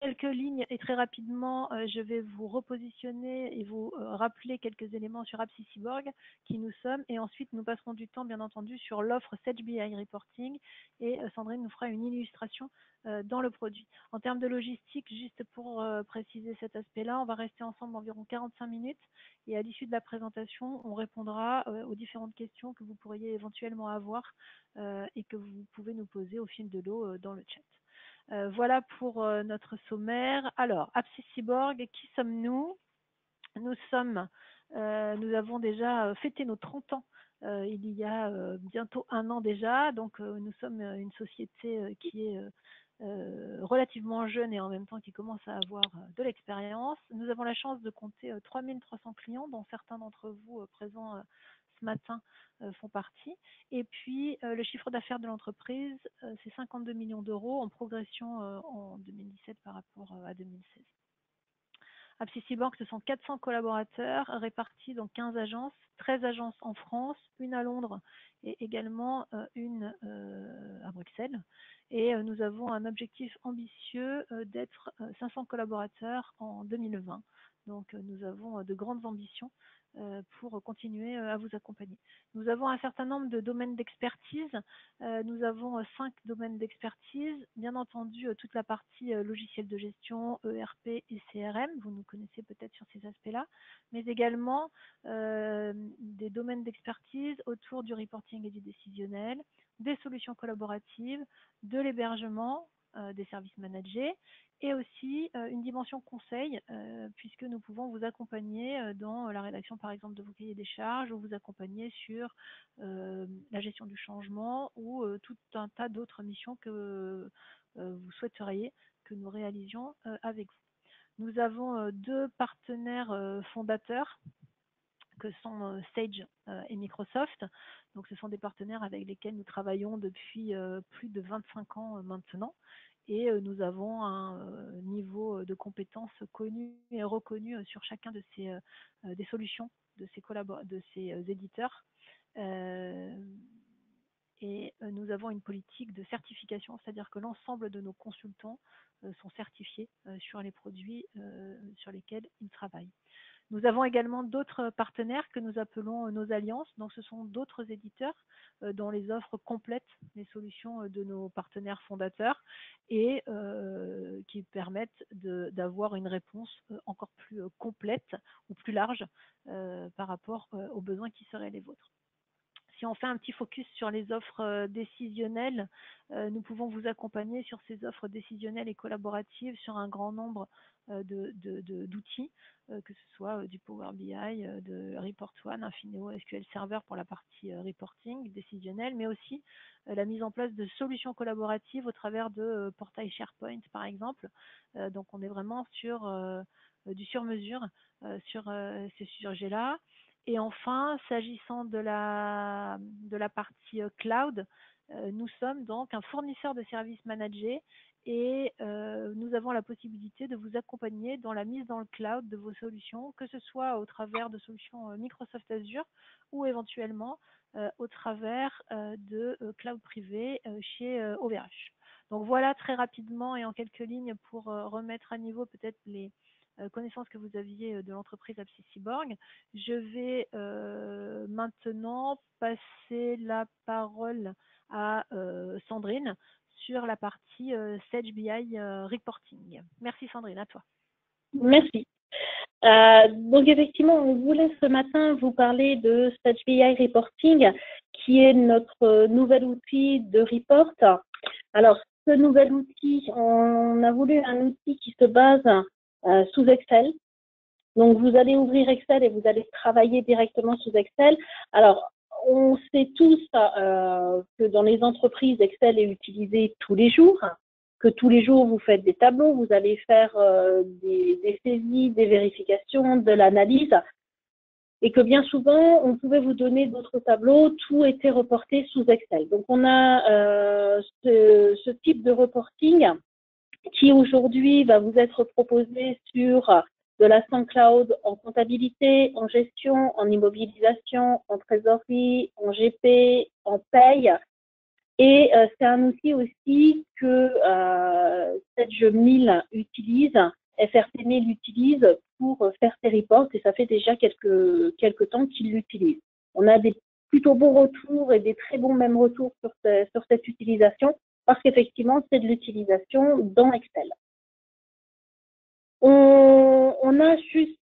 quelques lignes et très rapidement, je vais vous repositionner et vous rappeler quelques éléments sur AppSySyborg, qui nous sommes, et ensuite nous passerons du temps, bien entendu, sur l'offre Sage BI Reporting, et Sandrine nous fera une illustration dans le produit. En termes de logistique, juste pour préciser cet aspect-là, on va rester ensemble environ 45 minutes, et à l'issue de la présentation, on répondra aux différentes questions que vous pourriez éventuellement avoir et que vous pouvez nous poser au fil de l'eau dans le chat. Voilà pour notre sommaire. Alors, AppSySyborg, qui sommes-nous? Nous avons déjà fêté nos 30 ans il y a bientôt un an déjà. Donc, nous sommes une société qui est relativement jeune et en même temps qui commence à avoir de l'expérience. Nous avons la chance de compter 3300 clients, dont certains d'entre vous présents ce matin font partie. Et puis, le chiffre d'affaires de l'entreprise, c'est 52 millions d'euros en progression en 2017 par rapport à 2016. AppSySyborg, ce sont 400 collaborateurs répartis dans 15 agences, 13 agences en France, une à Londres et également une à Bruxelles. Et nous avons un objectif ambitieux d'être 500 collaborateurs en 2020. Donc nous avons de grandes ambitions pour continuer à vous accompagner. Nous avons un certain nombre de domaines d'expertise. Nous avons 5 domaines d'expertise. Bien entendu, toute la partie logiciel de gestion, ERP et CRM, vous nous connaissez peut-être sur ces aspects-là, mais également des domaines d'expertise autour du reporting et du décisionnel, des solutions collaboratives, de l'hébergement, des services managés, et aussi une dimension conseil, puisque nous pouvons vous accompagner dans la rédaction par exemple de vos cahiers des charges, ou vous accompagner sur la gestion du changement, ou tout un tas d'autres missions que vous souhaiteriez que nous réalisions avec vous. Nous avons 2 partenaires fondateurs que sont Sage et Microsoft. Donc, ce sont des partenaires avec lesquels nous travaillons depuis plus de 25 ans maintenant. Et nous avons un niveau de compétences connu et reconnu sur chacun de ces des solutions de ces éditeurs. Et nous avons une politique de certification, c'est-à-dire que l'ensemble de nos consultants sont certifiés sur les produits sur lesquels ils travaillent. Nous avons également d'autres partenaires que nous appelons nos alliances. Donc, ce sont d'autres éditeurs dont les offres complètent les solutions de nos partenaires fondateurs et qui permettent d'avoir une réponse encore plus complète ou plus large par rapport aux besoins qui seraient les vôtres. Si on fait un petit focus sur les offres décisionnelles, nous pouvons vous accompagner sur ces offres décisionnelles et collaboratives sur un grand nombre d'outils, que ce soit du Power BI, de Report One, Infineo SQL Server pour la partie reporting décisionnelle, mais aussi la mise en place de solutions collaboratives au travers de portails SharePoint, par exemple. Donc, on est vraiment sur du sur-mesure sur ces sujets-là. Et enfin, s'agissant de la partie cloud, nous sommes donc un fournisseur de services managés et nous avons la possibilité de vous accompagner dans la mise dans le cloud de vos solutions, que ce soit au travers de solutions Microsoft Azure ou éventuellement au travers de cloud privé chez OVH. Donc voilà très rapidement et en quelques lignes pour remettre à niveau peut-être les connaissances que vous aviez de l'entreprise AppSySyborg. Je vais maintenant passer la parole à Sandrine sur la partie Sage BI Reporting. Merci Sandrine, à toi. Merci. Donc effectivement, on voulait ce matin vous parler de Sage BI Reporting, qui est notre nouvel outil de report. Alors, ce nouvel outil, on a voulu un outil qui se base sous Excel. Donc, vous allez ouvrir Excel et vous allez travailler directement sous Excel. Alors, on sait tous que dans les entreprises, Excel est utilisé tous les jours, que tous les jours, vous faites des tableaux, vous allez faire des saisies, des vérifications, de l'analyse, et que bien souvent, on pouvait vous donner d'autres tableaux, tout était reporté sous Excel. Donc, on a ce type de reporting qui aujourd'hui va vous être proposé sur de la SunCloud en comptabilité, en gestion, en immobilisation, en trésorerie, en GP, en paye. Et c'est un outil aussi que Sedge1000 utilise, FRT1000 utilise pour faire ses reports, et ça fait déjà quelques temps qu'il l'utilise. On a des plutôt bons retours et des très bons même retours sur cette utilisation, parce qu'effectivement, c'est de l'utilisation dans Excel. On a juste,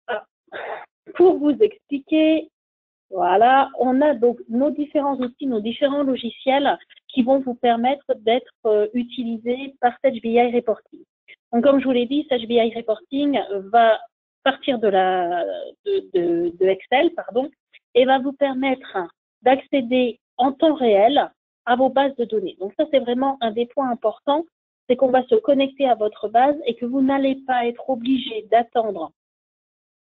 pour vous expliquer, voilà, on a donc nos différents outils, nos différents logiciels qui vont vous permettre d'être utilisés par Sage BI Reporting. Donc, comme je vous l'ai dit, Sage BI Reporting va partir de Excel, pardon, et va vous permettre d'accéder en temps réel à vos bases de données. Donc, ça, c'est vraiment un des points importants, c'est qu'on va se connecter à votre base et que vous n'allez pas être obligé d'attendre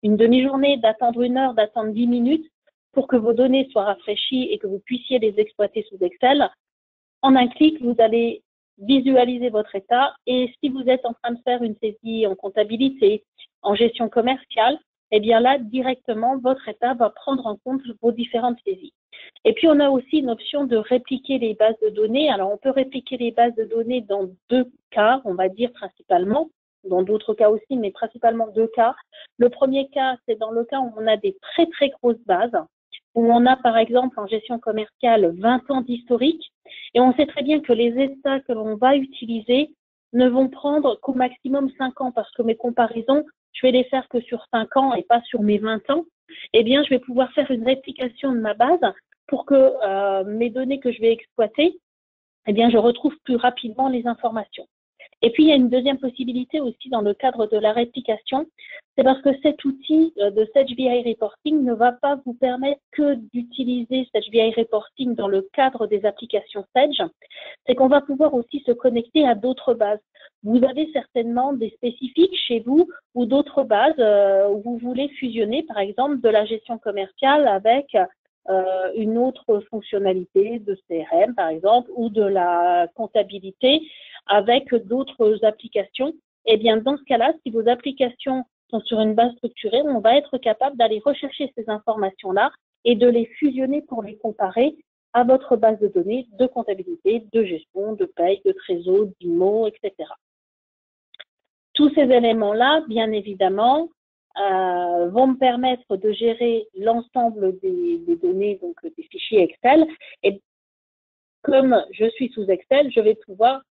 une demi-journée, d'attendre 1 heure, d'attendre 10 minutes pour que vos données soient rafraîchies et que vous puissiez les exploiter sous Excel. En un clic, vous allez visualiser votre état, et si vous êtes en train de faire une saisie en comptabilité, en gestion commerciale, eh bien là, directement, votre état va prendre en compte vos différentes saisies. Et puis, on a aussi une option de répliquer les bases de données. Alors, on peut répliquer les bases de données dans 2 cas, on va dire principalement, dans d'autres cas aussi, mais principalement 2 cas. Le premier cas, c'est dans le cas où on a des très, très grosses bases, où on a, par exemple, en gestion commerciale, 20 ans d'historique, et on sait très bien que les états que l'on va utiliser ne vont prendre qu'au maximum 5 ans, parce que mes comparaisons, je vais les faire que sur 5 ans et pas sur mes 20 ans. Eh bien, je vais pouvoir faire une réplication de ma base pour que mes données que je vais exploiter, eh bien, je retrouve plus rapidement les informations. Et puis, il y a une deuxième possibilité aussi dans le cadre de la réplication, c'est parce que cet outil de Sage BI Reporting ne va pas vous permettre que d'utiliser Sage BI Reporting dans le cadre des applications Sage, c'est qu'on va pouvoir aussi se connecter à d'autres bases. Vous avez certainement des spécifiques chez vous ou d'autres bases où vous voulez fusionner, par exemple, de la gestion commerciale avec une autre fonctionnalité de CRM, par exemple, ou de la comptabilité avec d'autres applications. Eh bien, dans ce cas-là, si vos applications sont sur une base structurée, on va être capable d'aller rechercher ces informations-là et de les fusionner pour les comparer à votre base de données de comptabilité, de gestion, de paye, de trésor, d'IMO, etc. Tous ces éléments-là, bien évidemment, vont me permettre de gérer l'ensemble des données, donc des fichiers Excel. Et comme je suis sous Excel, je vais pouvoir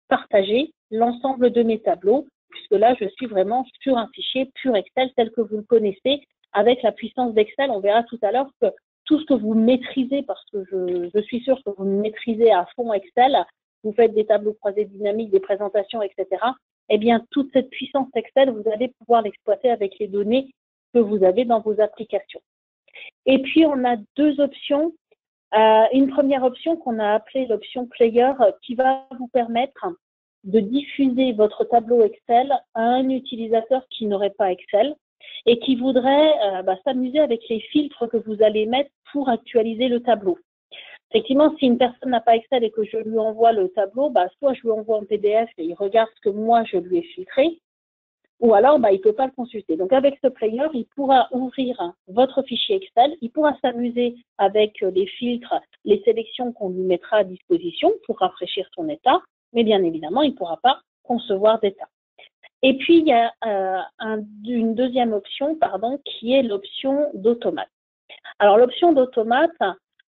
partager l'ensemble de mes tableaux, puisque là, je suis vraiment sur un fichier pur Excel tel que vous le connaissez. Avec la puissance d'Excel, on verra tout à l'heure que tout ce que vous maîtrisez, parce que je suis sûre que vous maîtrisez à fond Excel, vous faites des tableaux croisés dynamiques, des présentations, etc. Eh bien, toute cette puissance Excel, vous allez pouvoir l'exploiter avec les données que vous avez dans vos applications. Et puis, on a 2 options. Une première option qu'on a appelée l'option Player, qui va vous permettre de diffuser votre tableau Excel à un utilisateur qui n'aurait pas Excel et qui voudrait s'amuser avec les filtres que vous allez mettre pour actualiser le tableau. Effectivement, si une personne n'a pas Excel et que je lui envoie le tableau, soit je lui envoie en PDF et il regarde ce que moi je lui ai filtré, ou alors il ne peut pas le consulter. Donc avec ce player, il pourra ouvrir votre fichier Excel, il pourra s'amuser avec les filtres, les sélections qu'on lui mettra à disposition pour rafraîchir son état, mais bien évidemment, il ne pourra pas concevoir d'état. Et puis, il y a une deuxième option, qui est l'option d'automate. Alors, l'option d'automate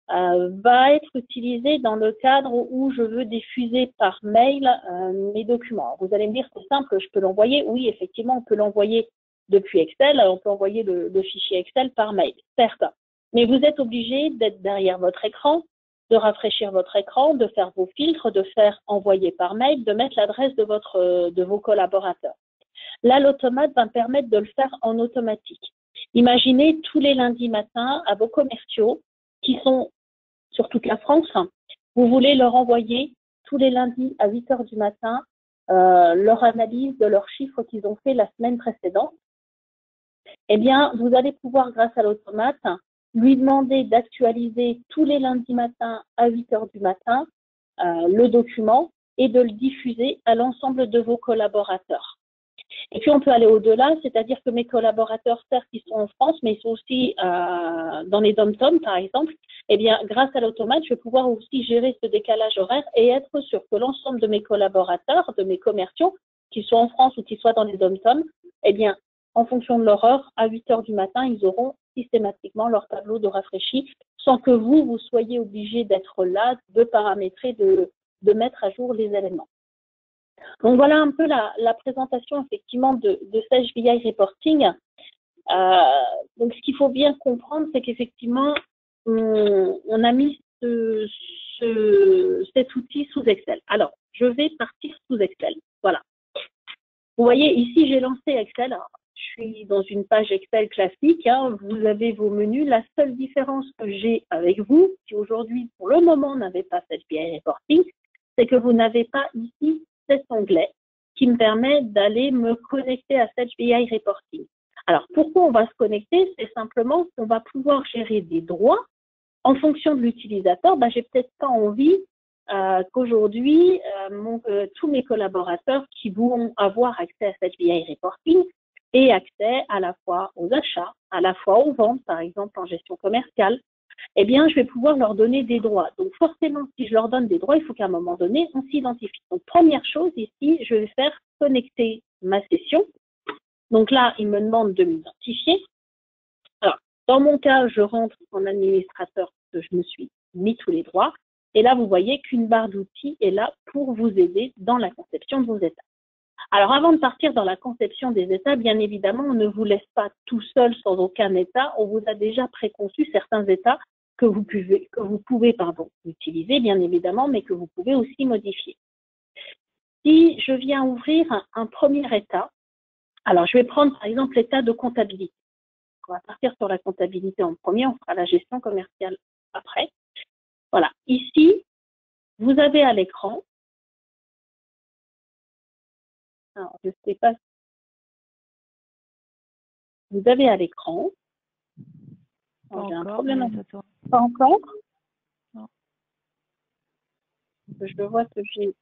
va être utilisée dans le cadre où je veux diffuser par mail mes documents. Alors, vous allez me dire, c'est simple, je peux l'envoyer. Oui, effectivement, on peut l'envoyer depuis Excel, on peut envoyer le fichier Excel par mail, certes. Mais vous êtes obligé d'être derrière votre écran, de rafraîchir votre écran, de faire vos filtres, de faire envoyer par mail, de mettre l'adresse de vos collaborateurs. Là, l'automate va me permettre de le faire en automatique. Imaginez tous les lundis matins à vos commerciaux qui sont sur toute la France, vous voulez leur envoyer tous les lundis à 8 heures du matin leur analyse de leurs chiffres qu'ils ont fait la semaine précédente. Eh bien, vous allez pouvoir, grâce à l'automate, lui demander d'actualiser tous les lundis matins à 8 heures du matin le document et de le diffuser à l'ensemble de vos collaborateurs. Et puis, on peut aller au-delà, c'est-à-dire que mes collaborateurs, certes, ils sont en France, mais ils sont aussi dans les dom-toms, par exemple. Eh bien, grâce à l'automate, je vais pouvoir aussi gérer ce décalage horaire et être sûr que l'ensemble de mes collaborateurs, de mes commerciaux, qu'ils soient en France ou qu'ils soient dans les dom-toms, eh bien, en fonction de leur heure, à 8 heures du matin, ils auront systématiquement leur tableau de rafraîchi sans que vous soyez obligé d'être là, de paramétrer, de mettre à jour les éléments. Donc, voilà un peu la présentation, effectivement, de Sage BI Reporting. Donc, ce qu'il faut bien comprendre, c'est qu'effectivement, on a mis cet outil sous Excel. Alors, je vais partir sous Excel. Voilà. Vous voyez, ici, j'ai lancé Excel. Alors, je suis dans une page Excel classique. Hein. Vous avez vos menus. La seule différence que j'ai avec vous, qui aujourd'hui, pour le moment, n'avez pas Sage BI Reporting, c'est que vous n'avez pas ici cet onglet qui me permet d'aller me connecter à Sage BI Reporting. Alors, pourquoi on va se connecter? C'est simplement qu'on va pouvoir gérer des droits en fonction de l'utilisateur. J'ai peut-être pas envie qu'aujourd'hui, tous mes collaborateurs qui vont avoir accès à Sage BI Reporting aient accès à la fois aux achats, à la fois aux ventes, par exemple en gestion commerciale. Eh bien, je vais pouvoir leur donner des droits. Donc, forcément, si je leur donne des droits, il faut qu'à un moment donné, on s'identifie. Donc, première chose ici, je vais faire connecter ma session. Donc là, il me demande de m'identifier. Alors, dans mon cas, je rentre en administrateur parce que je me suis mis tous les droits. Et là, vous voyez qu'une barre d'outils est là pour vous aider dans la conception de vos étapes. Alors, avant de partir dans la conception des états, bien évidemment, on ne vous laisse pas tout seul sans aucun état. On vous a déjà préconçu certains états que vous pouvez utiliser, bien évidemment, mais que vous pouvez aussi modifier. Si je viens ouvrir un premier état, alors je vais prendre par exemple l'état de comptabilité. On va partir sur la comptabilité en premier, on fera la gestion commerciale après. Voilà, ici, vous avez à l'écran, alors je ne sais pas, vous avez à l'écran, j'ai un problème avec ça. Pas encore. Non. Je vois que j'ai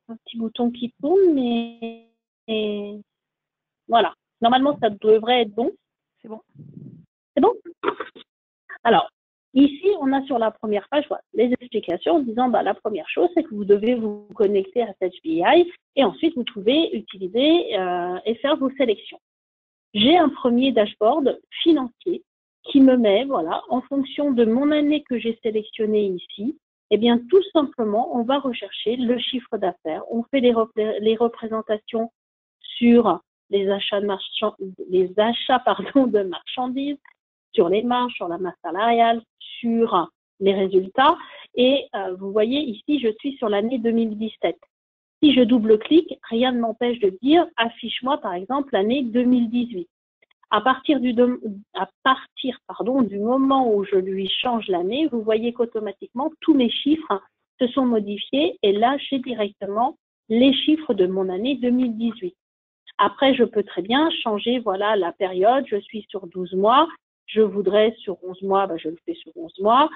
un petit bouton qui tourne, mais voilà. Normalement, ça devrait être bon. C'est bon. C'est bon? Alors, ici, on a sur la première page les explications en disant la première chose, c'est que vous devez vous connecter à Sage BI et ensuite vous pouvez utiliser et faire vos sélections. J'ai un premier dashboard financier qui me met, en fonction de mon année que j'ai sélectionnée ici, eh bien, tout simplement, on va rechercher le chiffre d'affaires. On fait les représentations sur les achats de marchandises, sur les marges, sur la masse salariale, sur les résultats. Et vous voyez ici, je suis sur l'année 2017. Si je double-clique, rien ne m'empêche de dire « Affiche-moi, par exemple, l'année 2018 ». À partir du moment où je lui change l'année, vous voyez qu'automatiquement, tous mes chiffres se sont modifiés et là, j'ai directement les chiffres de mon année 2018. Après, je peux très bien changer la période. Je suis sur 12 mois. Je voudrais sur 11 mois, je le fais sur 11 mois.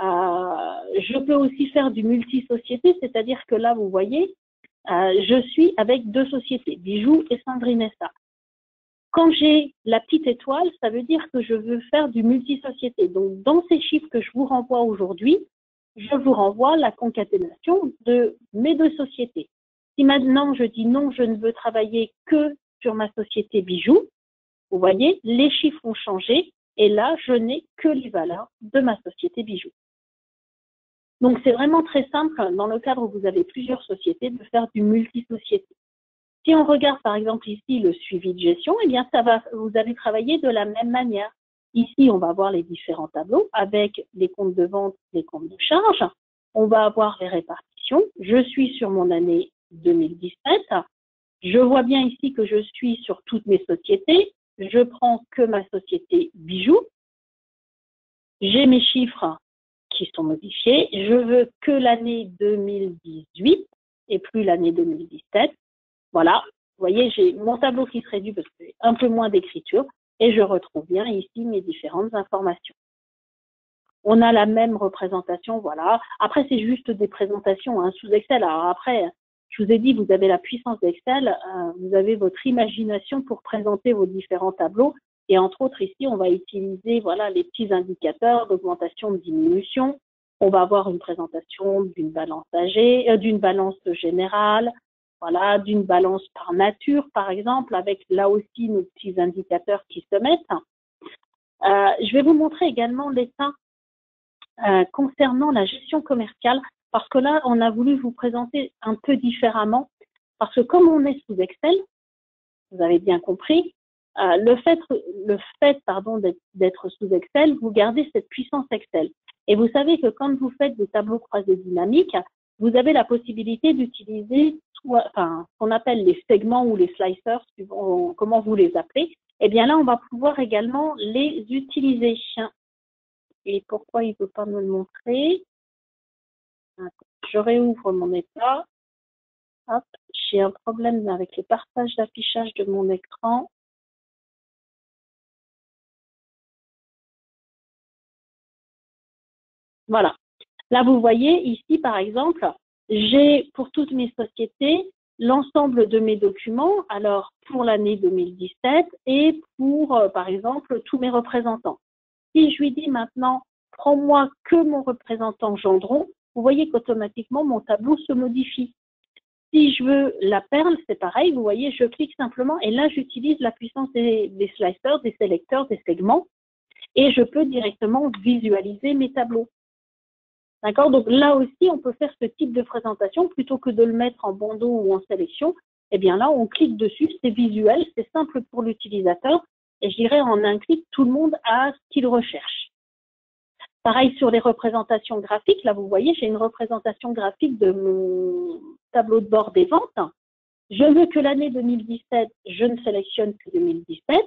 Je peux aussi faire du multi-société, c'est-à-dire que là, vous voyez, je suis avec deux sociétés, Bijoux et Sandrinessa. Quand j'ai la petite étoile, ça veut dire que je veux faire du multi-société. Donc, dans ces chiffres que je vous renvoie aujourd'hui, je vous renvoie la concaténation de mes deux sociétés. Si maintenant je dis non, je ne veux travailler que sur ma société Bijoux, vous voyez, les chiffres ont changé et là, je n'ai que les valeurs de ma société Bijoux. Donc, c'est vraiment très simple, dans le cadre où vous avez plusieurs sociétés, de faire du multi-société. Si on regarde par exemple ici le suivi de gestion, eh bien vous allez travailler de la même manière. Ici, on va voir les différents tableaux avec les comptes de vente, les comptes de charge. On va avoir les répartitions. Je suis sur mon année 2017. Je vois bien ici que je suis sur toutes mes sociétés. Je prends que ma société Bijoux. J'ai mes chiffres qui sont modifiés. Je veux que l'année 2018 et plus l'année 2017. Voilà, vous voyez, j'ai mon tableau qui se réduit parce que j'ai un peu moins d'écriture et je retrouve bien ici mes différentes informations. On a la même représentation, voilà. Après, c'est juste des présentations sous Excel. Alors après, je vous ai dit, vous avez la puissance d'Excel, vous avez votre imagination pour présenter vos différents tableaux. Et entre autres, ici, on va utiliser voilà, les petits indicateurs d'augmentation, de diminution. On va avoir une présentation d'une balance d'une balance générale, voilà, d'une balance par nature, par exemple, avec là aussi nos petits indicateurs qui se mettent. Je vais vous montrer également l'état concernant la gestion commerciale, parce que là, on a voulu vous présenter un peu différemment, parce que comme on est sous Excel, vous avez bien compris, le fait d'être sous Excel, vous gardez cette puissance Excel. Et vous savez que quand vous faites des tableaux croisés dynamiques, vous avez la possibilité d'utiliser ce qu'on appelle les segments ou les slicers, suivant comment vous les appelez. Et bien là, on va pouvoir également les utiliser. Et pourquoi il ne peut pas me le montrer? Je réouvre mon état. Hop, j'ai un problème avec le partage d'affichage de mon écran. Voilà. Là, vous voyez ici, par exemple, j'ai pour toutes mes sociétés l'ensemble de mes documents, alors pour l'année 2017 et pour, par exemple, tous mes représentants. Si je lui dis maintenant, prends-moi que mon représentant Gendron, vous voyez qu'automatiquement, mon tableau se modifie. Si je veux la perle, c'est pareil, vous voyez, je clique simplement et là, j'utilise la puissance des slicers, des sélecteurs, des segments et je peux directement visualiser mes tableaux. D'accord? Donc là aussi, on peut faire ce type de présentation plutôt que de le mettre en bandeau ou en sélection. Eh bien là, on clique dessus, c'est visuel, c'est simple pour l'utilisateur et je dirais en un clic, tout le monde a ce qu'il recherche. Pareil sur les représentations graphiques. Là, vous voyez, j'ai une représentation graphique de mon tableau de bord des ventes. Je veux que l'année 2017, je ne sélectionne que 2017.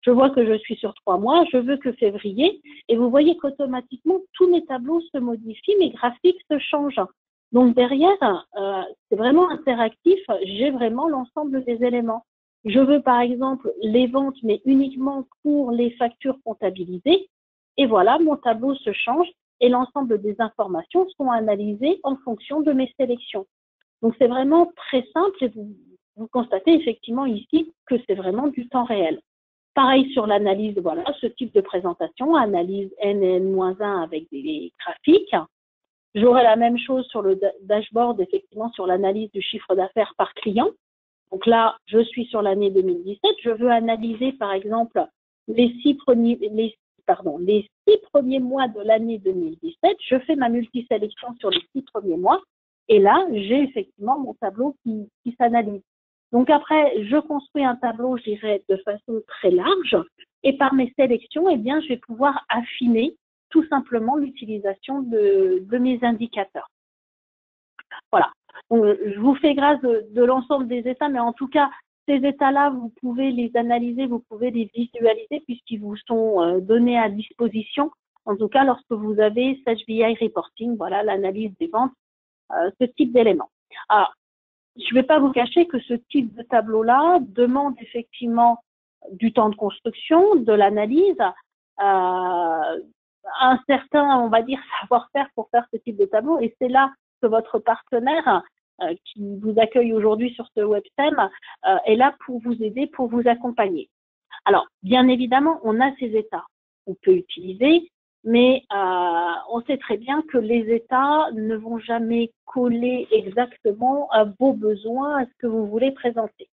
Je vois que je suis sur 3 mois. Je veux que février. Et vous voyez qu'automatiquement, tous mes tableaux se modifient, mes graphiques se changent. Donc derrière, c'est vraiment interactif. J'ai vraiment l'ensemble des éléments. Je veux par exemple les ventes, mais uniquement pour les factures comptabilisées. Et voilà, mon tableau se change et l'ensemble des informations sont analysées en fonction de mes sélections. Donc, c'est vraiment très simple et vous constatez effectivement ici que c'est vraiment du temps réel. Pareil sur l'analyse, voilà, ce type de présentation, analyse N et N-1 avec des graphiques. J'aurai la même chose sur le dashboard, effectivement, sur l'analyse du chiffre d'affaires par client. Donc là, je suis sur l'année 2017. Je veux analyser, par exemple, les 6 premiers mois de l'année 2017. Je fais ma multisélection sur les 6 premiers mois. Et là, j'ai effectivement mon tableau qui s'analyse. Donc après, je construis un tableau, je dirais, de façon très large. Et par mes sélections, eh bien, je vais pouvoir affiner tout simplement l'utilisation de mes indicateurs. Voilà. Donc, je vous fais grâce de l'ensemble des états, mais en tout cas, ces états-là, vous pouvez les analyser, vous pouvez les visualiser puisqu'ils vous sont donnés à disposition. En tout cas, lorsque vous avez Sage BI Reporting, voilà, l'analyse des ventes, ce type d'éléments. Alors, je ne vais pas vous cacher que ce type de tableau-là demande effectivement du temps de construction, de l'analyse, un certain, on va dire, savoir-faire pour faire ce type de tableau. Et c'est là que votre partenaire qui vous accueille aujourd'hui sur ce webstem est là pour vous aider, pour vous accompagner. Alors, bien évidemment, on a ces états qu'on peut utiliser, mais on sait très bien que les états ne vont jamais coller exactement à vos besoins, à ce que vous voulez présenter.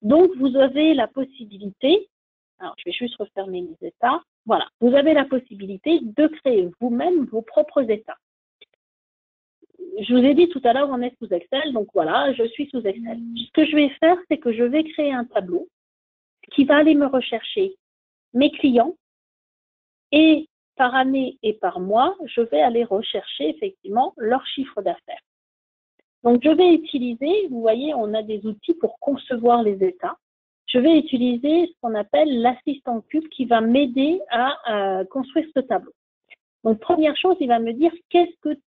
Donc, vous avez la possibilité, alors je vais juste refermer les états, voilà, vous avez la possibilité de créer vous-même vos propres états. Je vous ai dit tout à l'heure, on est sous Excel, donc voilà, je suis sous Excel. Ce que je vais faire, c'est que je vais créer un tableau qui va aller me rechercher mes clients et par année et par mois, je vais aller rechercher effectivement leur chiffre d'affaires. Donc, je vais utiliser, vous voyez, on a des outils pour concevoir les états. Je vais utiliser ce qu'on appelle l'assistant cube qui va m'aider à construire ce tableau. Donc, première chose, il va me dire qu'est-ce que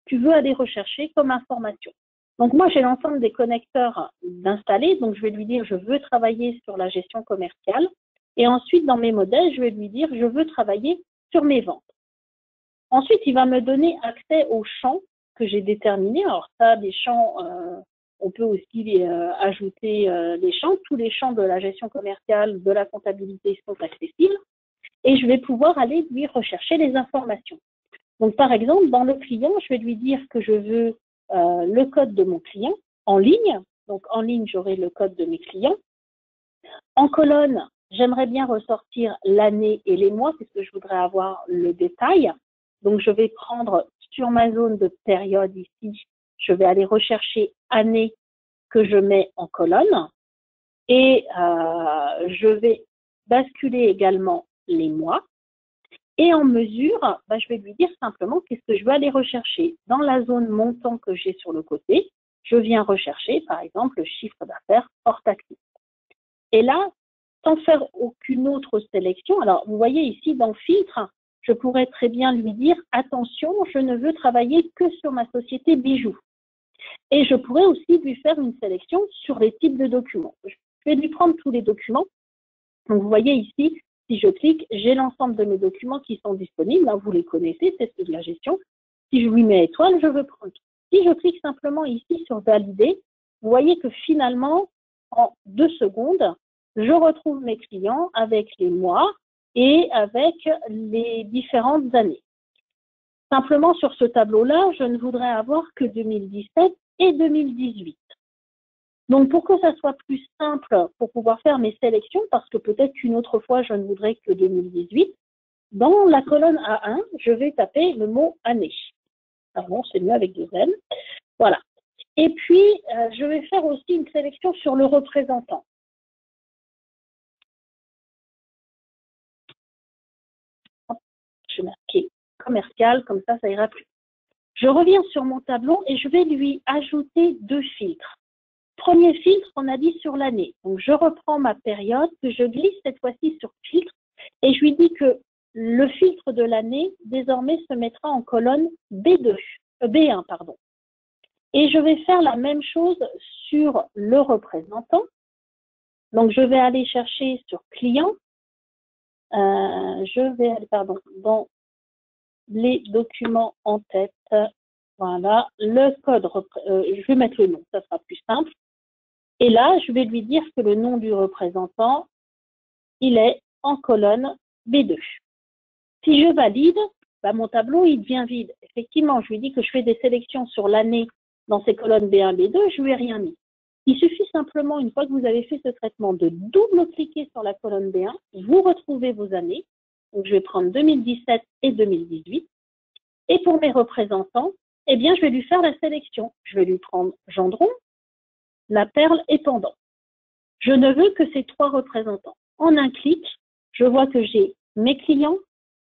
tu veux aller rechercher comme information. Donc, moi, j'ai l'ensemble des connecteurs d'installer. Donc, je vais lui dire, je veux travailler sur la gestion commerciale. Et ensuite, dans mes modèles, je vais lui dire, je veux travailler sur mes ventes. Ensuite, il va me donner accès aux champs que j'ai déterminés. Alors, ça, des champs on peut aussi ajouter les champs. Tous les champs de la gestion commerciale, de la comptabilité sont accessibles. Et je vais pouvoir aller lui rechercher les informations. Donc, par exemple, dans le client, je vais lui dire que je veux le code de mon client en ligne. Donc, en ligne, j'aurai le code de mes clients. En colonne, j'aimerais bien ressortir l'année et les mois puisque je voudrais avoir le détail. Donc, je vais prendre sur ma zone de période ici, je vais aller rechercher année que je mets en colonne et je vais basculer également les mois. Et en mesure, je vais lui dire simplement qu'est-ce que je veux aller rechercher. Dans la zone montant que j'ai sur le côté, je viens rechercher, par exemple, le chiffre d'affaires hors taxe. Et là, sans faire aucune autre sélection, alors vous voyez ici dans filtre, je pourrais très bien lui dire attention, je ne veux travailler que sur ma société bijoux. Et je pourrais aussi lui faire une sélection sur les types de documents. Je vais lui prendre tous les documents. Donc vous voyez ici, si je clique, j'ai l'ensemble de mes documents qui sont disponibles. Là, vous les connaissez, c'est de la gestion. Si je lui mets étoile, je veux prendre tout. Si je clique simplement ici sur valider, vous voyez que finalement, en 2 secondes, je retrouve mes clients avec les mois et avec les différentes années. Simplement, sur ce tableau-là, je ne voudrais avoir que 2017 et 2018. Donc, pour que ça soit plus simple pour pouvoir faire mes sélections, parce que peut-être qu'une autre fois, je ne voudrais que 2018, dans la colonne A1, je vais taper le mot année. Pardon, c'est mieux avec 2 N. Voilà. Et puis, je vais faire aussi une sélection sur le représentant. Je vais marquer commercial, comme ça ira plus. Je reviens sur mon tableau et je vais lui ajouter 2 filtres. Premier filtre, on a dit sur l'année. Donc, je reprends ma période, que je glisse cette fois-ci sur filtre et je lui dis que le filtre de l'année, désormais, se mettra en colonne B1, pardon. Et je vais faire la même chose sur le représentant. Donc, je vais aller chercher sur client. Je vais aller, dans les documents en tête. Voilà, le code, je vais mettre le nom, ça sera plus simple. Et là, je vais lui dire que le nom du représentant, il est en colonne B2. Si je valide, mon tableau, il devient vide. Effectivement, je lui dis que je fais des sélections sur l'année dans ces colonnes B1, B2, je ne lui ai rien mis. Il suffit simplement, une fois que vous avez fait ce traitement, de double-cliquer sur la colonne B1, vous retrouvez vos années. Donc, je vais prendre 2017 et 2018. Et pour mes représentants, eh bien, je vais lui faire la sélection. Je vais lui prendre Gendron, La Perle et Pendant. Je ne veux que ces 3 représentants. En un clic, je vois que j'ai mes clients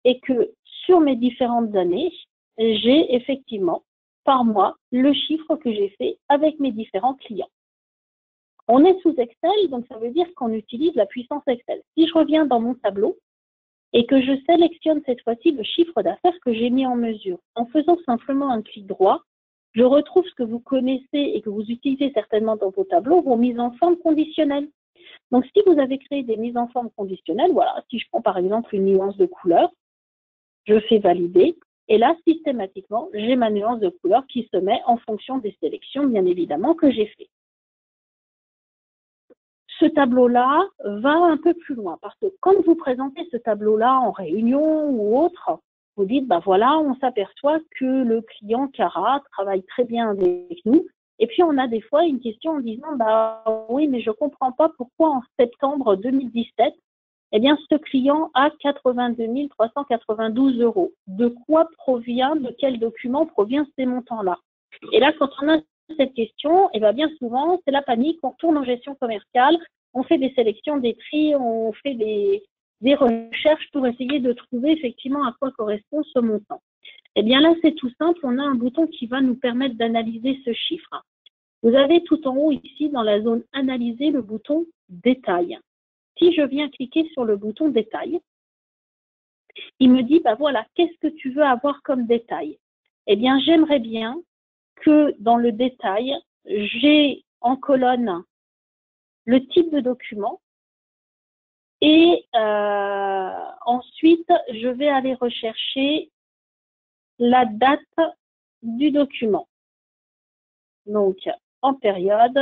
et que sur mes différentes années, j'ai effectivement par mois le chiffre que j'ai fait avec mes différents clients. On est sous Excel, donc ça veut dire qu'on utilise la puissance Excel. Si je reviens dans mon tableau et que je sélectionne cette fois-ci le chiffre d'affaires que j'ai mis en mesure, en faisant simplement un clic droit, je retrouve ce que vous connaissez et que vous utilisez certainement dans vos tableaux, vos mises en forme conditionnelles. Donc, si vous avez créé des mises en forme conditionnelles, voilà, si je prends par exemple une nuance de couleur, je fais valider, et là, systématiquement, j'ai ma nuance de couleur qui se met en fonction des sélections, bien évidemment, que j'ai fait. Ce tableau-là va un peu plus loin, parce que quand vous présentez ce tableau-là en réunion ou autre, vous dites, voilà, on s'aperçoit que le client Cara travaille très bien avec nous. Et puis, on a des fois une question en disant, oui, mais je ne comprends pas pourquoi en septembre 2017, eh bien, ce client a 82 392 €. De quoi provient, de quel document provient ces montants-là? Et là, quand on a cette question, bien souvent, c'est la panique, on retourne en gestion commerciale, on fait des sélections, des tris, on fait des recherches pour essayer de trouver effectivement à quoi correspond ce montant. Eh bien là, c'est tout simple, on a un bouton qui va nous permettre d'analyser ce chiffre. Vous avez tout en haut ici, dans la zone analyser, le bouton détail. Si je viens cliquer sur le bouton détail, il me dit, voilà, qu'est-ce que tu veux avoir comme détail? Eh bien, j'aimerais bien que dans le détail, j'ai en colonne le type de document et ensuite, je vais aller rechercher la date du document. Donc, en période,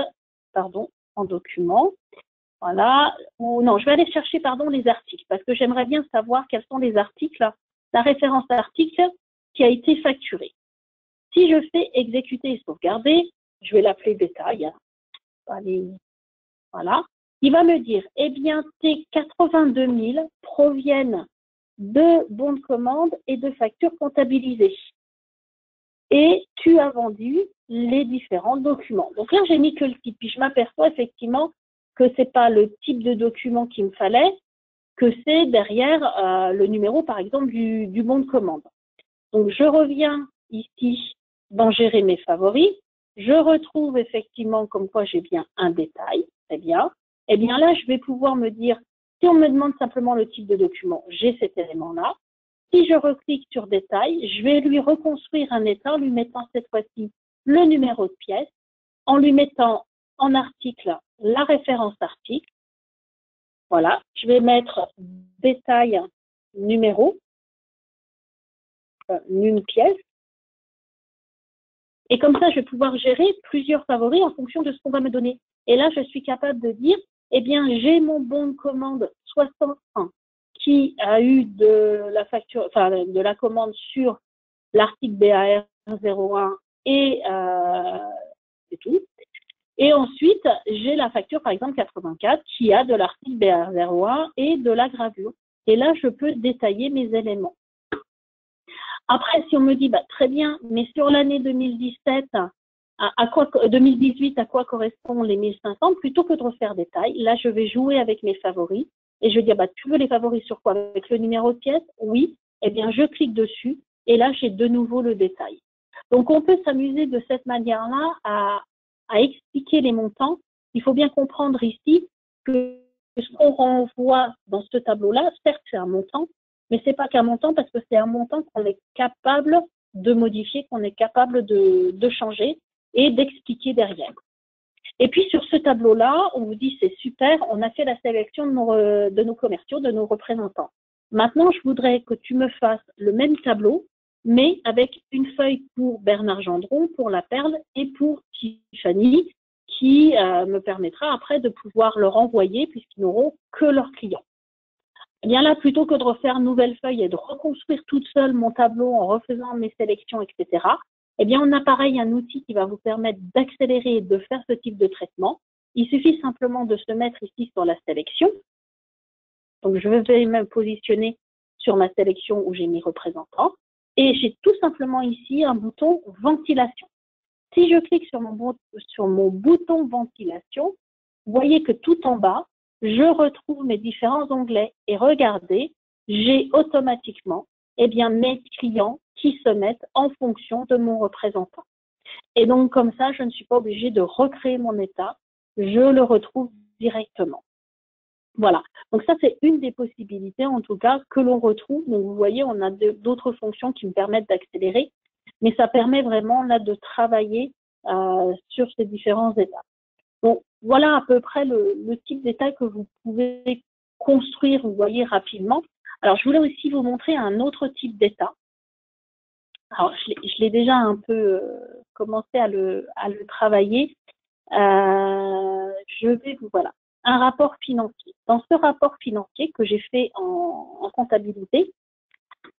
pardon, en document. Voilà. Ou non, je vais aller chercher, pardon, les articles, parce que j'aimerais bien savoir quels sont les articles, la référence article qui a été facturée. Si je fais exécuter et sauvegarder, je vais l'appeler détail. Allez, voilà. Il va me dire, eh bien, tes 82 000 proviennent de bons de commande et de factures comptabilisées. Et tu as vendu les différents documents. Donc là, j'ai mis que le titre. Puis je m'aperçois effectivement que ce n'est pas le type de document qu'il me fallait, que c'est derrière le numéro, par exemple, du bon de commande. Donc, je reviens ici dans gérer mes favoris. Je retrouve effectivement comme quoi j'ai bien un détail. Très bien. Eh bien là, je vais pouvoir me dire, si on me demande simplement le type de document, j'ai cet élément-là. Si je reclique sur détail, je vais lui reconstruire un état en lui mettant cette fois-ci le numéro de pièce, en lui mettant en article la référence article. Voilà, je vais mettre détail numéro, une pièce. Et comme ça, je vais pouvoir gérer plusieurs favoris en fonction de ce qu'on va me donner. Et là, je suis capable de dire, eh bien, j'ai mon bon de commande 61 qui a eu de la facture, enfin, de la commande sur l'article BAR 01 et c'est tout. Et ensuite, j'ai la facture, par exemple, 84 qui a de l'article BAR 01 et de la gravure. Et là, je peux détailler mes éléments. Après, si on me dit, bah, très bien, mais sur l'année 2017, 2018, à quoi correspondent les 1500, plutôt que de refaire détail, là, je vais jouer avec mes favoris et je vais dire, bah, tu veux les favoris sur quoi? Avec le numéro de pièce? Oui. Eh bien, je clique dessus et là, j'ai de nouveau le détail. Donc, on peut s'amuser de cette manière-là à expliquer les montants. Il faut bien comprendre ici que ce qu'on renvoie dans ce tableau-là, certes, c'est un montant, mais c'est pas qu'un montant parce que c'est un montant qu'on est capable de modifier, qu'on est capable de changer et d'expliquer derrière. Et puis sur ce tableau-là, on vous dit c'est super, on a fait la sélection de nos commerciaux, de nos représentants. Maintenant, je voudrais que tu me fasses le même tableau, mais avec une feuille pour Bernard Gendron, pour La Perle et pour Tiffany, qui me permettra après de pouvoir leur envoyer puisqu'ils n'auront que leurs clients. Eh bien là, plutôt que de refaire une nouvelle feuille et de reconstruire toute seule mon tableau en refaisant mes sélections, etc., eh bien on a pareil un outil qui va vous permettre d'accélérer et de faire ce type de traitement. Il suffit simplement de se mettre ici sur la sélection. Donc je vais me positionner sur ma sélection où j'ai mis représentant. Et j'ai tout simplement ici un bouton ventilation. Si je clique sur mon bouton ventilation, vous voyez que tout en bas, je retrouve mes différents onglets et regardez, j'ai automatiquement mes clients qui se mettent en fonction de mon représentant. Et donc comme ça, je ne suis pas obligée de recréer mon état, je le retrouve directement. Voilà, donc ça c'est une des possibilités en tout cas que l'on retrouve. Donc vous voyez, on a d'autres fonctions qui me permettent d'accélérer, mais ça permet vraiment là de travailler sur ces différents états. Donc, voilà à peu près le type d'état que vous pouvez construire, vous voyez, rapidement. Alors, je voulais aussi vous montrer un autre type d'état. Alors, je l'ai déjà un peu commencé à le travailler. Je vais vous, voilà, un rapport financier. Dans ce rapport financier que j'ai fait en comptabilité,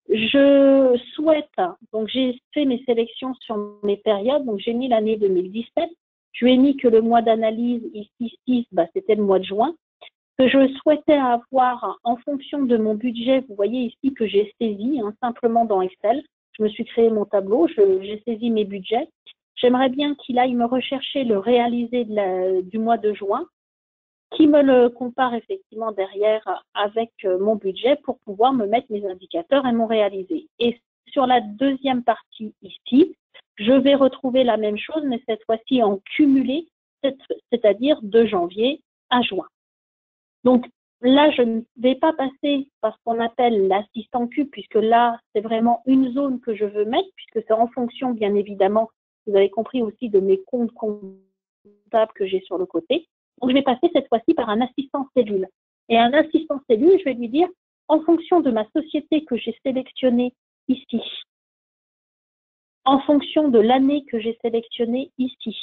je souhaite, donc j'ai fait mes sélections sur mes périodes, donc j'ai mis l'année 2017, je lui ai mis que le mois d'analyse, ici 6, c'était le mois de juin, que je souhaitais avoir en fonction de mon budget, vous voyez ici que j'ai saisi, simplement dans Excel, je me suis créé mon tableau, j'ai saisi mes budgets, j'aimerais bien qu'il aille me rechercher le réalisé du mois de juin, qui me le compare effectivement derrière avec mon budget pour pouvoir me mettre mes indicateurs et mon réalisé. Et sur la deuxième partie ici, je vais retrouver la même chose, mais cette fois-ci en cumulé, c'est-à-dire de janvier à juin. Donc là, je ne vais pas passer par ce qu'on appelle l'assistant cube, puisque là, c'est vraiment une zone que je veux mettre, puisque c'est en fonction, bien évidemment, vous avez compris aussi, de mes comptes comptables que j'ai sur le côté. Donc, je vais passer cette fois-ci par un assistant cellule. Et un assistant cellule, je vais lui dire, en fonction de ma société que j'ai sélectionnée ici, en fonction de l'année que j'ai sélectionnée ici,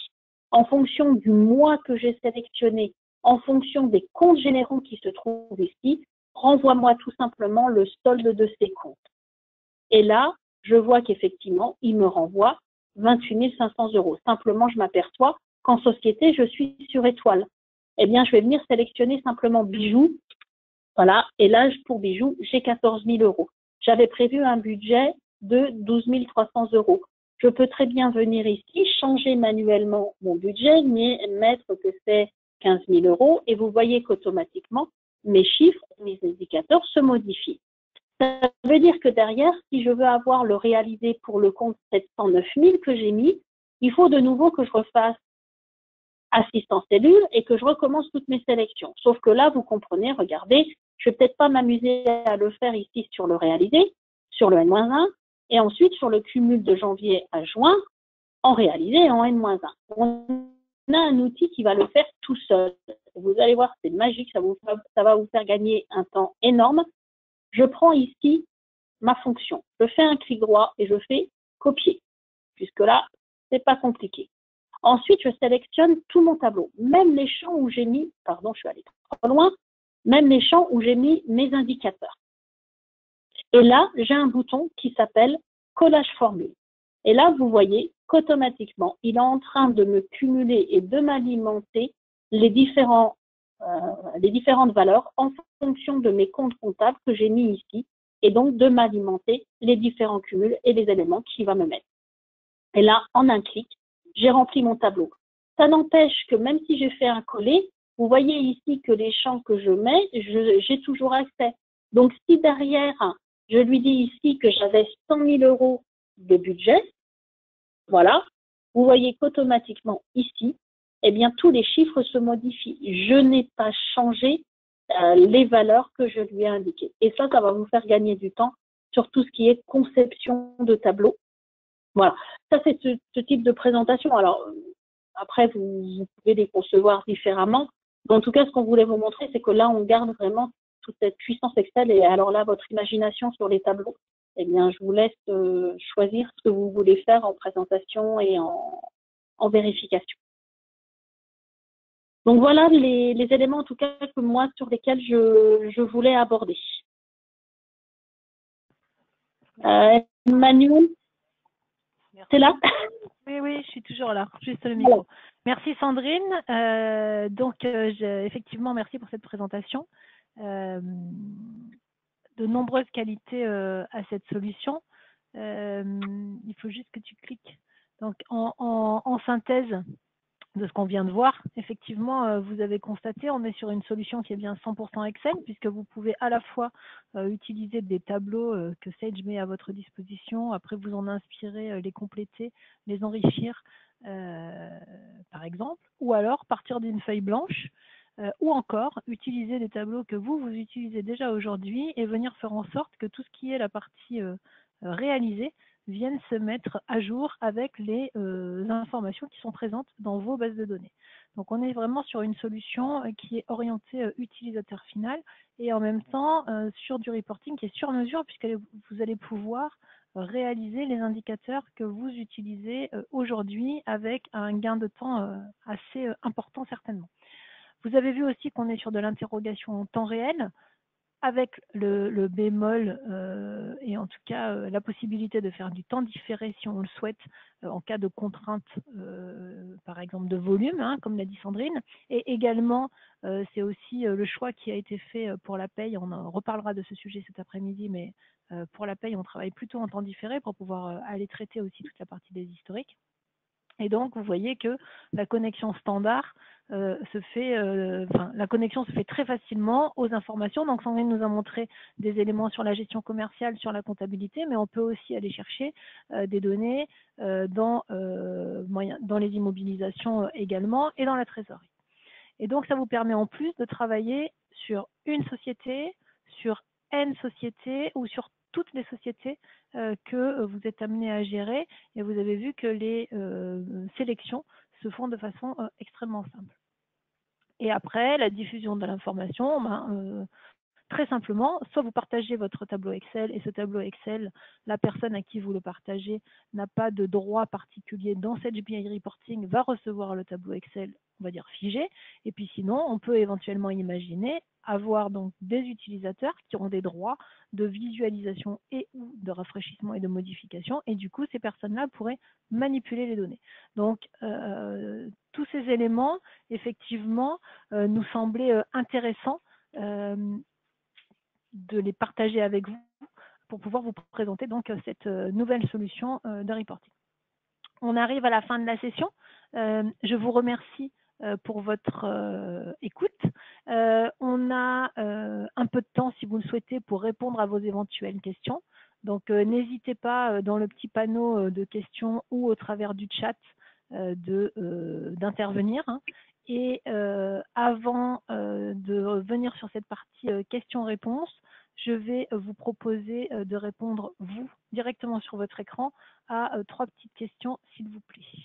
en fonction du mois que j'ai sélectionné, en fonction des comptes généraux qui se trouvent ici, renvoie-moi tout simplement le solde de ces comptes. Et là, je vois qu'effectivement, il me renvoie 28 500 €. Simplement, je m'aperçois qu'en société, je suis sur étoile. Eh bien, je vais venir sélectionner simplement bijoux. Voilà. Et là, pour bijoux, j'ai 14 000 €. J'avais prévu un budget de 12 300 €. Je peux très bien venir ici, changer manuellement mon budget, mais mettre que c'est 15 000 € et vous voyez qu'automatiquement, mes chiffres, mes indicateurs se modifient. Ça veut dire que derrière, si je veux avoir le réalisé pour le compte 709 000 que j'ai mis, il faut de nouveau que je refasse assistant cellule et que je recommence toutes mes sélections. Sauf que là, vous comprenez, regardez, je ne vais peut-être pas m'amuser à le faire ici sur le réalisé, sur le N-1, et ensuite sur le cumul de janvier à juin, en réalisé et en N-1. On a un outil qui va le faire tout seul. Vous allez voir, c'est magique, ça va vous faire gagner un temps énorme. Je prends ici ma fonction. Je fais un clic droit et je fais copier. Jusque-là, c'est pas compliqué. Ensuite, je sélectionne tout mon tableau, même les champs où j'ai mis, pardon, je suis allée trop loin, même les champs où j'ai mis mes indicateurs. Et là, j'ai un bouton qui s'appelle collage formule. Et là, vous voyez qu'automatiquement, il est en train de me cumuler et de m'alimenter les différentes valeurs en fonction de mes comptes comptables que j'ai mis ici, et donc de m'alimenter les différents cumuls et les éléments qu'il va me mettre. Et là, en un clic, j'ai rempli mon tableau. Ça n'empêche que même si j'ai fait un coller, vous voyez ici que les champs que je mets, j'ai toujours accès. Donc, si derrière, je lui dis ici que j'avais 100 000 € de budget, voilà, vous voyez qu'automatiquement ici, eh bien, tous les chiffres se modifient. Je n'ai pas changé les valeurs que je lui ai indiquées. Et ça va vous faire gagner du temps sur tout ce qui est conception de tableau. Voilà, ça c'est ce type de présentation. Alors, après, vous pouvez les concevoir différemment. Mais en tout cas, ce qu'on voulait vous montrer, c'est que là, on garde vraiment toute cette puissance Excel. Et alors là, votre imagination sur les tableaux, eh bien, je vous laisse choisir ce que vous voulez faire en présentation et en vérification. Donc voilà les éléments, en tout cas, que moi, sur lesquels je voulais aborder. Emmanuel, c'est là? Oui, oui, je suis toujours là, juste le micro. Merci Sandrine. Effectivement, merci pour cette présentation. De nombreuses qualités à cette solution. Il faut juste que tu cliques. Donc, en synthèse de ce qu'on vient de voir, effectivement, vous avez constaté, on est sur une solution qui est bien 100% Excel, puisque vous pouvez à la fois utiliser des tableaux que Sage met à votre disposition, après vous en inspirer, les compléter, les enrichir, par exemple, ou alors partir d'une feuille blanche, ou encore utiliser des tableaux que vous utilisez déjà aujourd'hui et venir faire en sorte que tout ce qui est la partie réalisée viennent se mettre à jour avec les informations qui sont présentes dans vos bases de données. Donc on est vraiment sur une solution qui est orientée utilisateur final et en même temps sur du reporting qui est sur mesure puisque vous allez pouvoir réaliser les indicateurs que vous utilisez aujourd'hui avec un gain de temps assez important certainement. Vous avez vu aussi qu'on est sur de l'interrogation en temps réel, avec le bémol et en tout cas la possibilité de faire du temps différé si on le souhaite en cas de contrainte par exemple de volume, hein, comme l'a dit Sandrine, et également c'est aussi le choix qui a été fait pour la paye, on en reparlera de ce sujet cet après-midi, mais pour la paye on travaille plutôt en temps différé pour pouvoir aller traiter aussi toute la partie des historiques. Et donc, vous voyez que la connexion standard la connexion se fait très facilement aux informations. Donc, Sandrine nous a montré des éléments sur la gestion commerciale, sur la comptabilité, mais on peut aussi aller chercher des données dans les immobilisations également et dans la trésorerie. Et donc, ça vous permet en plus de travailler sur une société, sur N sociétés ou sur toutes les sociétés que vous êtes amené à gérer. Et vous avez vu que les sélections se font de façon extrêmement simple. Et après, la diffusion de l'information, très simplement, soit vous partagez votre tableau Excel et ce tableau Excel, la personne à qui vous le partagez n'a pas de droit particulier dans cette GPI Reporting, va recevoir le tableau Excel, on va dire figé. Et puis sinon, on peut éventuellement imaginer avoir donc des utilisateurs qui ont des droits de visualisation et ou de rafraîchissement et de modification. Et du coup, ces personnes-là pourraient manipuler les données. Donc, tous ces éléments, effectivement, nous semblaient intéressants de les partager avec vous pour pouvoir vous présenter donc cette nouvelle solution de reporting. On arrive à la fin de la session. Je vous remercie pour votre écoute. On a un peu de temps, si vous le souhaitez, pour répondre à vos éventuelles questions. Donc, n'hésitez pas dans le petit panneau de questions ou au travers du chat d'intervenir. Hein. Et avant de venir sur cette partie questions-réponses, je vais vous proposer de répondre, vous, directement sur votre écran, à 3 petites questions, s'il vous plaît.